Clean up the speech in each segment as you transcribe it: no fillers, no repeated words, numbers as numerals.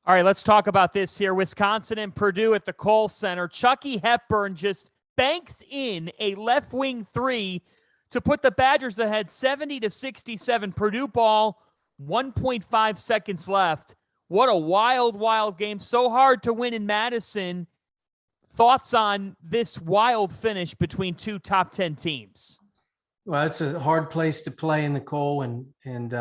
All right, let's talk about this here. Wisconsin and Purdue at the Kohl Center. Chucky Hepburn just banks in a left wing three to put the Badgers ahead 70-67. Purdue ball, 1.5 seconds left. What a wild, wild game. So hard to win in Madison. Thoughts on this wild finish between two top 10 teams? Well, it's a hard place to play in the Kohl, and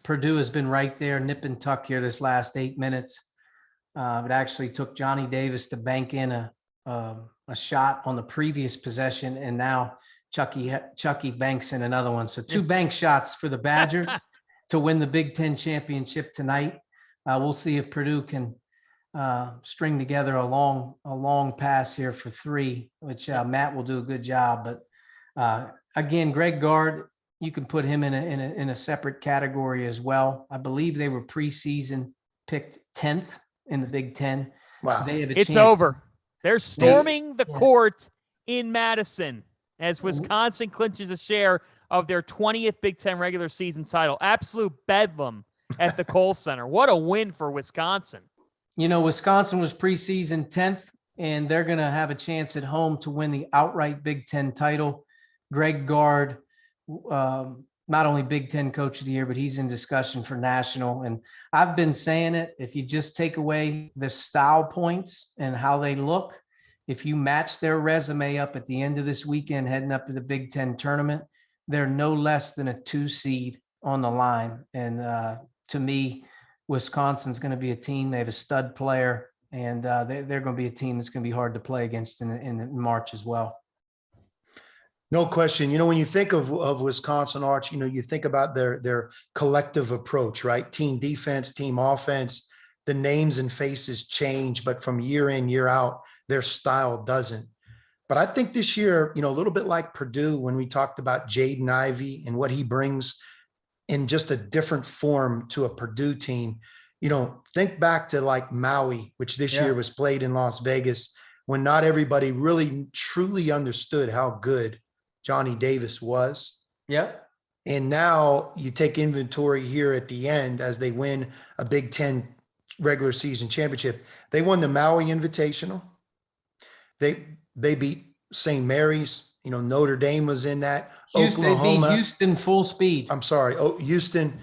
Purdue has been right there, nip and tuck here this last 8 minutes. It actually took Johnny Davis to bank in a shot on the previous possession, and now Chucky banks in another one. So 2 bank shots for the Badgers to win the Big Ten championship tonight. We'll see if Purdue can string together a long pass here for 3, which Matt will do a good job. But again, Greg Gard, you can put him in a separate category as well. I believe they were preseason picked 10th in the Big Ten. Wow. It's over. They're storming the court in Madison as Wisconsin clinches a share of their 20th Big Ten regular season title. Absolute bedlam at the Kohl Center. What a win for Wisconsin. You know, Wisconsin was preseason 10th, and they're going to have a chance at home to win the outright Big Ten title. Greg Gard, not only Big Ten Coach of the Year, but he's in discussion for national. And I've been saying it, if you just take away the style points and how they look, if you match their resume up at the end of this weekend, heading up to the Big Ten tournament, they're no less than a 2 seed on the line. And to me, Wisconsin's going to be a team. They have a stud player, and they're going to be a team that's going to be hard to play against in March as well. No question. You know, when you think of Wisconsin, Arch, you know, you think about their collective approach, right? Team defense, team offense, the names and faces change, but from year in, year out, their style doesn't. But I think this year, you know, a little bit like Purdue, when we talked about Jaden Ivey and what he brings in just a different form to a Purdue team, you know, think back to like Maui, which this year was played in Las Vegas, when not everybody really truly understood how good Johnny Davis was. Yep. And now you take inventory here at the end as they win a Big Ten regular season championship. They won the Maui Invitational. They beat St. Mary's. You know, Notre Dame was in that. Houston, Oklahoma. they beat Houston full speed. I'm sorry. Houston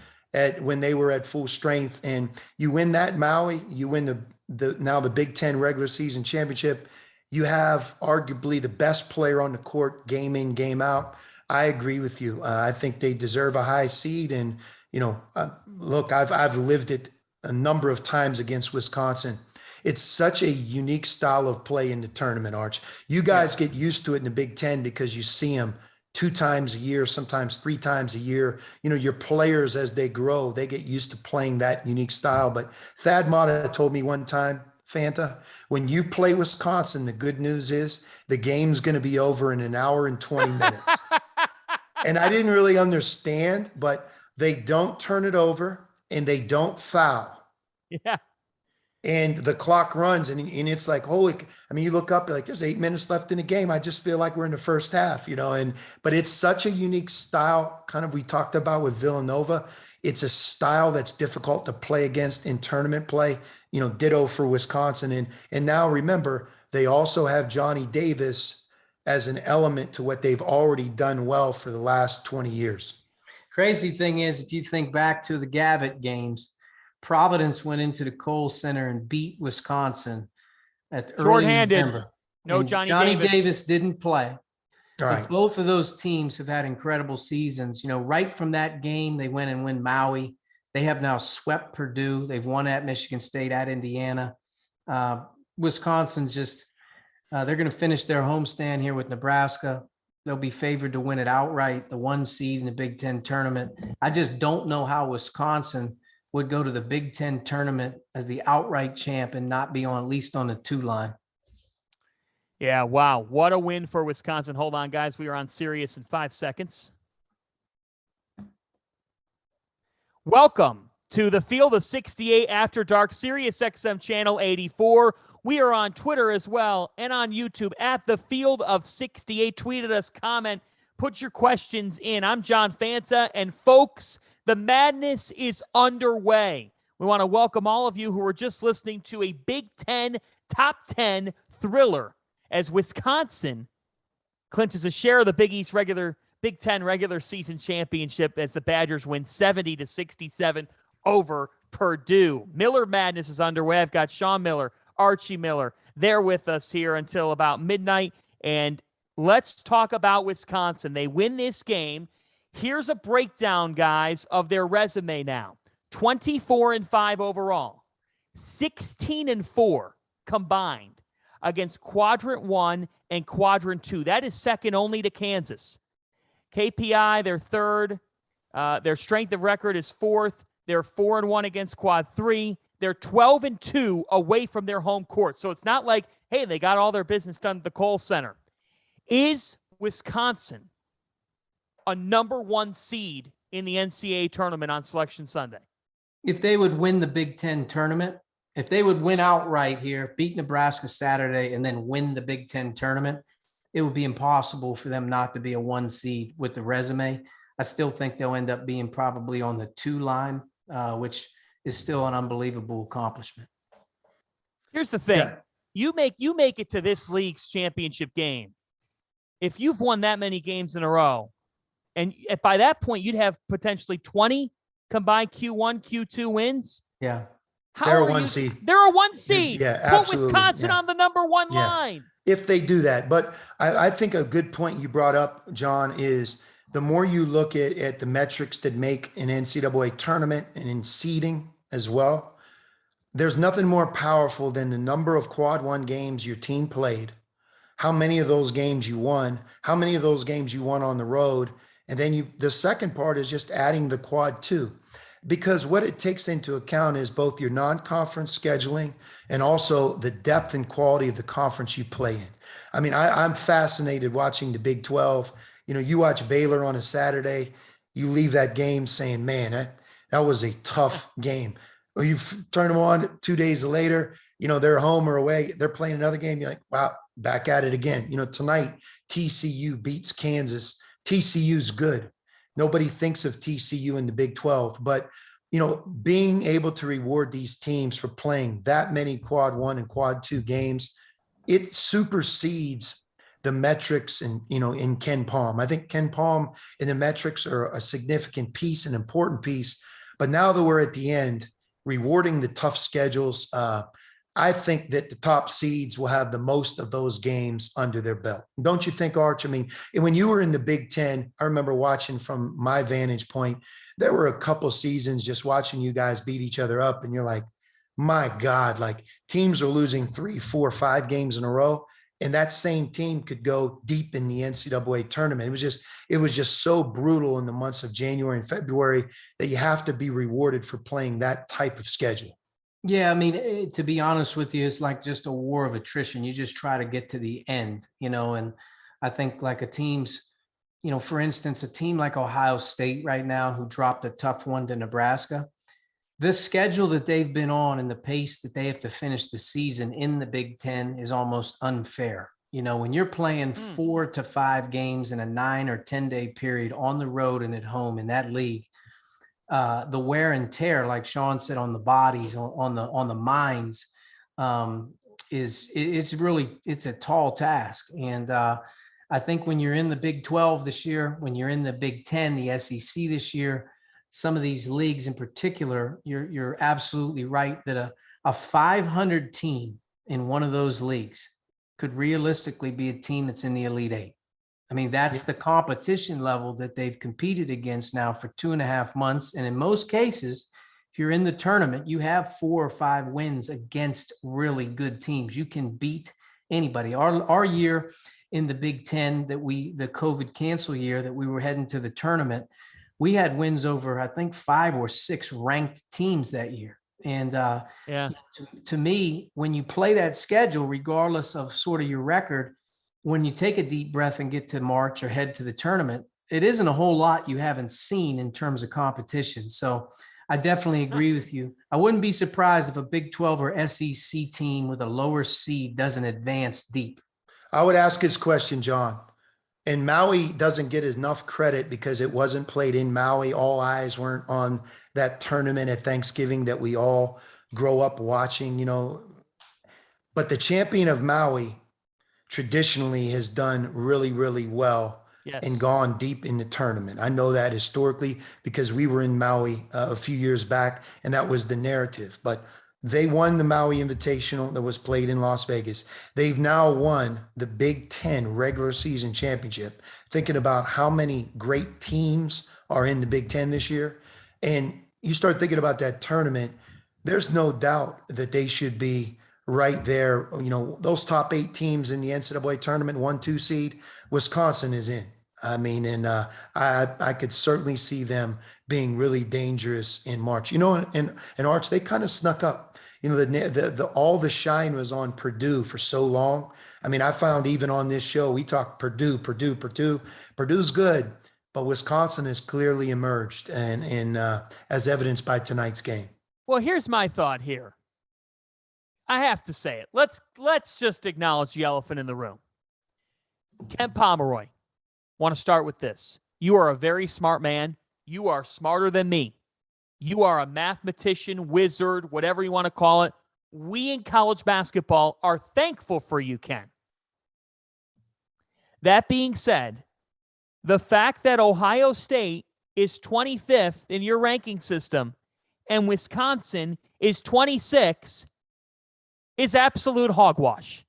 when they were at full strength. And you win that Maui, you win the Big Ten regular season championship. You have arguably the best player on the court, game in, game out. I agree with you. I think they deserve a high seed. And, you know, look, I've lived it a number of times against Wisconsin. It's such a unique style of play in the tournament, Arch. You guys get used to it in the Big Ten because you see them 2 times a year, sometimes 3 times a year. You know, your players, as they grow, they get used to playing that unique style. But Thad Matta told me one time, Fanta, when you play Wisconsin, the good news is the game's going to be over in an hour and 20 minutes. And I didn't really understand, but they don't turn it over and they don't foul. Yeah. And the clock runs and it's like, holy, I mean, you look up, like there's 8 minutes left in the game. I just feel like we're in the first half, you know, but it's such a unique style, kind of we talked about with Villanova. It's a style that's difficult to play against in tournament play, you know, ditto for Wisconsin. And now remember, they also have Johnny Davis as an element to what they've already done well for the last 20 years. Crazy thing is, if you think back to the Gavitt games, Providence went into the Kohl Center and beat Wisconsin at early November. No, Johnny Davis didn't play. All right. Both of those teams have had incredible seasons. You know, right from that game, they went and win Maui. They have now swept Purdue. They've won at Michigan State, at Indiana. Wisconsin they're going to finish their homestand here with Nebraska. They'll be favored to win it outright, the 1 seed in the Big Ten tournament. I just don't know how Wisconsin would go to the Big Ten tournament as the outright champ and not be at least on the 2 line. Yeah, wow. What a win for Wisconsin. Hold on, guys. We are on Sirius in 5 seconds. Welcome to the Field of 68 After Dark, Sirius XM Channel 84. We are on Twitter as well and on YouTube at the Field of 68. Tweet at us, comment, put your questions in. I'm John Fanta, and folks, the madness is underway. We want to welcome all of you who are just listening to a Big Ten top 10 thriller as Wisconsin clinches a share of the Big Ten regular season championship as the Badgers win 70-67 over Purdue. Miller Madness is underway. I've got Sean Miller, Archie Miller. They're with us here until about midnight. And let's talk about Wisconsin. They win this game. Here's a breakdown, guys, of their resume now. 24-5 overall. 16-4 combined against Quadrant 1 and Quadrant 2. That is second only to Kansas. KPI, they're third. Their strength of record is fourth. They're 4-1 against Quad 3. They're 12-2 away from their home court. So it's not like, hey, they got all their business done at the Kohl Center. Is Wisconsin a number 1 seed in the NCAA tournament on Selection Sunday? If they would win the Big Ten tournament, if they would win outright here, beat Nebraska Saturday, and then win the Big Ten tournament, it would be impossible for them not to be a 1 seed with the resume. I still think they'll end up being probably on the 2 line, which is still an unbelievable accomplishment. Here's the thing. Yeah. You make it to this league's championship game. If you've won that many games in a row, and by that point, you'd have potentially 20 combined Q1, Q2 wins. Yeah. They're a 1 seed. They're a 1 seed. Yeah, Put absolutely. Wisconsin on the number 1 Yeah. line. If they do that. But I think a good point you brought up, John, is the more you look at the metrics that make an NCAA tournament and in seeding as well, there's nothing more powerful than the number of Quad 1 games your team played, how many of those games you won, how many of those games you won on the road. And then the second part is just adding the Quad 2. Because what it takes into account is both your non-conference scheduling and also the depth and quality of the conference you play in. I mean, I'm fascinated watching the Big 12. You know, you watch Baylor on a Saturday, you leave that game saying, man, that was a tough game. Or you turn them on 2 days later, you know, they're home or away, they're playing another game. You're like, wow, back at it again. You know, tonight, TCU beats Kansas. TCU's good. Nobody thinks of TCU in the Big 12, but, you know, being able to reward these teams for playing that many Quad 1 and Quad 2 games, it supersedes the metrics and, you know, in Ken Palm. I think Ken Palm and the metrics are a significant piece, an important piece, but now that we're at the end, rewarding the tough schedules, I think that the top seeds will have the most of those games under their belt. Don't you think, Arch? I mean, when you were in the Big Ten, I remember watching from my vantage point, there were a couple seasons just watching you guys beat each other up. And you're like, my God, like teams are losing 3, 4, 5 games in a row. And that same team could go deep in the NCAA tournament. It was just so brutal in the months of January and February that you have to be rewarded for playing that type of schedule. Yeah, I mean, to be honest with you, it's like just a war of attrition. You just try to get to the end, you know, and I think like you know, for instance, a team like Ohio State right now who dropped a tough one to Nebraska, the schedule that they've been on and the pace that they have to finish the season in the Big Ten is almost unfair. You know, when you're playing 4 to 5 games in a 9 or 10 day period on the road and at home in that league, the wear and tear, like Sean said, on the bodies, on the minds, it's a tall task. And I think when you're in the Big 12 this year, when you're in the Big 10, the SEC this year, some of these leagues in particular, you're absolutely right that a 500 team in one of those leagues could realistically be a team that's in the Elite Eight. I mean, that's the competition level that they've competed against now for 2.5 months. And in most cases, if you're in the tournament, you have 4 or 5 wins against really good teams. You can beat anybody. Our year in the Big Ten the COVID cancel year that we were heading to the tournament, we had wins over, I think, 5 or 6 ranked teams that year. And to me, when you play that schedule, regardless of sort of your record, when you take a deep breath and get to March or head to the tournament, it isn't a whole lot you haven't seen in terms of competition. So I definitely agree with you. I wouldn't be surprised if a Big 12 or SEC team with a lower seed doesn't advance deep. I would ask this question, John, And Maui doesn't get enough credit because it wasn't played in Maui. All eyes weren't on that tournament at Thanksgiving that we all grow up watching, but the champion of Maui traditionally has done really, really well Yes. and gone deep in the tournament. I know that historically because we were in Maui a few years back, and that was the narrative. But they won the Maui Invitational that was played in Las Vegas. They've now won the Big Ten regular season championship. Thinking about how many great teams are in the Big Ten this year, and you start thinking about that tournament, there's no doubt that they should be right there. Those top 8 teams in the NCAA tournament, 1-2 seed, Wisconsin is in. I mean, and I could certainly see them being really dangerous in March. And Arch, they kind of snuck up. All the shine was on Purdue for so long. I mean, I found even on this show, we talk Purdue. Purdue's good, but Wisconsin has clearly emerged, and as evidenced by tonight's game. Well, here's my thought here. I have to say it. Let's just acknowledge the elephant in the room. Ken Pomeroy, want to start with this. You are a very smart man. You are smarter than me. You are a mathematician, wizard, whatever you want to call it. We in college basketball are thankful for you, Ken. That being said, the fact that Ohio State is 25th in your ranking system and Wisconsin is 26 is absolute hogwash.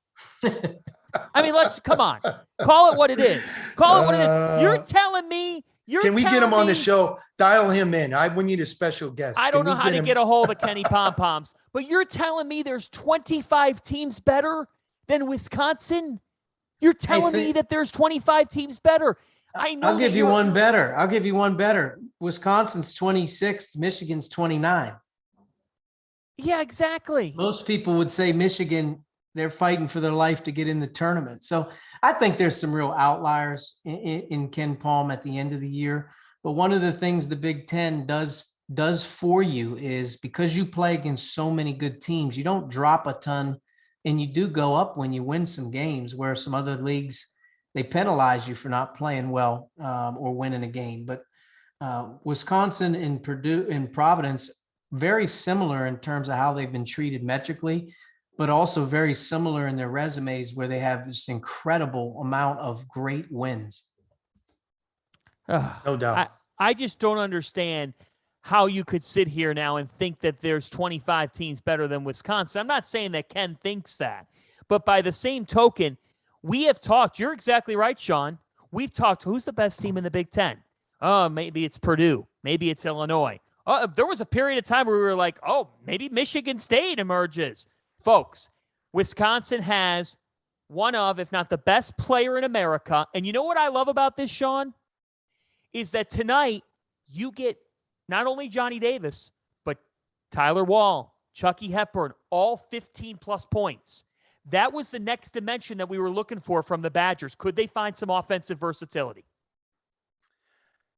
I mean, come on. Call it what it is. Call it what it is. You're telling me. Can we get him on the show? Dial him in. We need a special guest. I don't know how to get a hold of Kenny Pom-Poms, but you're telling me there's 25 teams better than Wisconsin? You're telling me that there's 25 teams better. I know. I'll give you one better. Wisconsin's 26th, Michigan's 29. Yeah, exactly. Most people would say Michigan, they're fighting for their life to get in the tournament. So I think there's some real outliers in Ken Palm at the end of the year. But one of the things the Big Ten does for you is because you play against so many good teams, you don't drop a ton, and you do go up when you win some games, where some other leagues, they penalize you for not playing well or winning a game. But Wisconsin and Purdue and Providence, very similar in terms of how they've been treated metrically, but also very similar in their resumes where they have this incredible amount of great wins. No doubt. I just don't understand how you could sit here now and think that there's 25 teams better than Wisconsin. I'm not saying that Ken thinks that, but by the same token, we have talked. You're exactly right, Sean. We've talked. Who's the best team in the Big Ten? Oh, maybe it's Purdue. Maybe it's Illinois. There was a period of time where we were like, oh, maybe Michigan State emerges. Folks, Wisconsin has one of, if not the best player in America. And you know what I love about this, Sean? Is that tonight you get not only Johnny Davis, but Tyler Wall, Chucky Hepburn, all 15-plus points. That was the next dimension that we were looking for from the Badgers. Could they find some offensive versatility?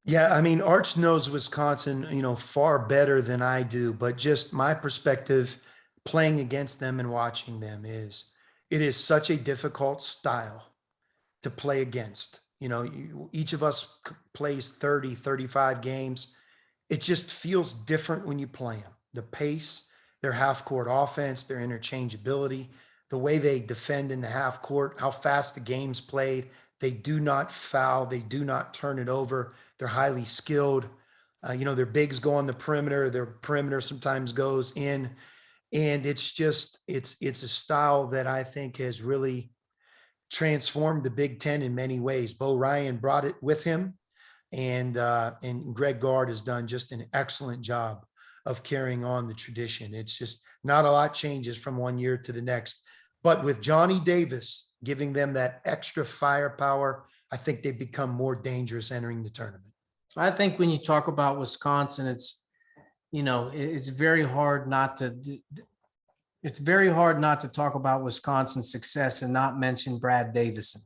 Yeah, I mean, Arch knows Wisconsin, far better than I do, but just my perspective playing against them and watching them is it is such a difficult style to play against. Each of us plays 30, 35 games. It just feels different when you play them. The pace, their half-court offense, their interchangeability, the way they defend in the half court, how fast the game's played. They do not foul. They do not turn it over. They're highly skilled. Their bigs go on the perimeter. Their perimeter sometimes goes in. And it's a style that I think has really transformed the Big Ten in many ways. Bo Ryan brought it with him. And Greg Gard has done just an excellent job of carrying on the tradition. It's just not a lot changes from one year to the next. But with Johnny Davis giving them that extra firepower, I think they become more dangerous entering the tournament. I think when you talk about Wisconsin, it's very hard not to talk about Wisconsin's success and not mention Brad Davison.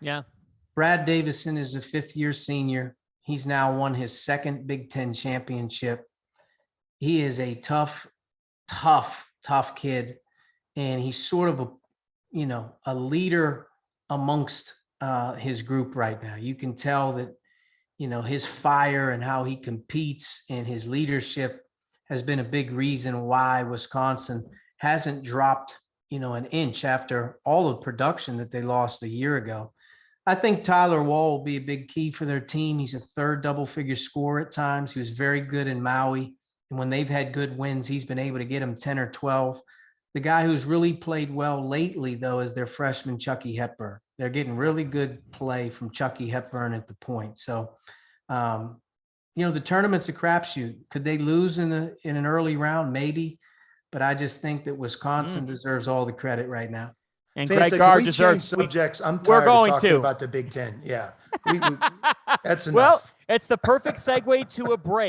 Yeah. Brad Davison is a fifth-year senior. He's now won his second Big Ten championship. He is a tough kid. And he's sort of a leader amongst his group right now. You can tell that, his fire and how he competes and his leadership has been a big reason why Wisconsin hasn't dropped, an inch after all of the production that they lost a year ago. I think Tyler Wall will be a big key for their team. He's a third double-figure scorer at times. He was very good in Maui. And when they've had good wins, he's been able to get them 10 or 12. The guy who's really played well lately, though, is their freshman, Chucky Hepburn. They're getting really good play from Chucky Hepburn at the point. So, the tournament's a crapshoot. Could they lose in an early round? Maybe. But I just think that Wisconsin deserves all the credit right now. And Fanta, Greg can Gard we change deserves. subjects. I'm we're tired going of talking to. about the Big Ten. Yeah, that's enough. Well, it's the perfect segue to a break.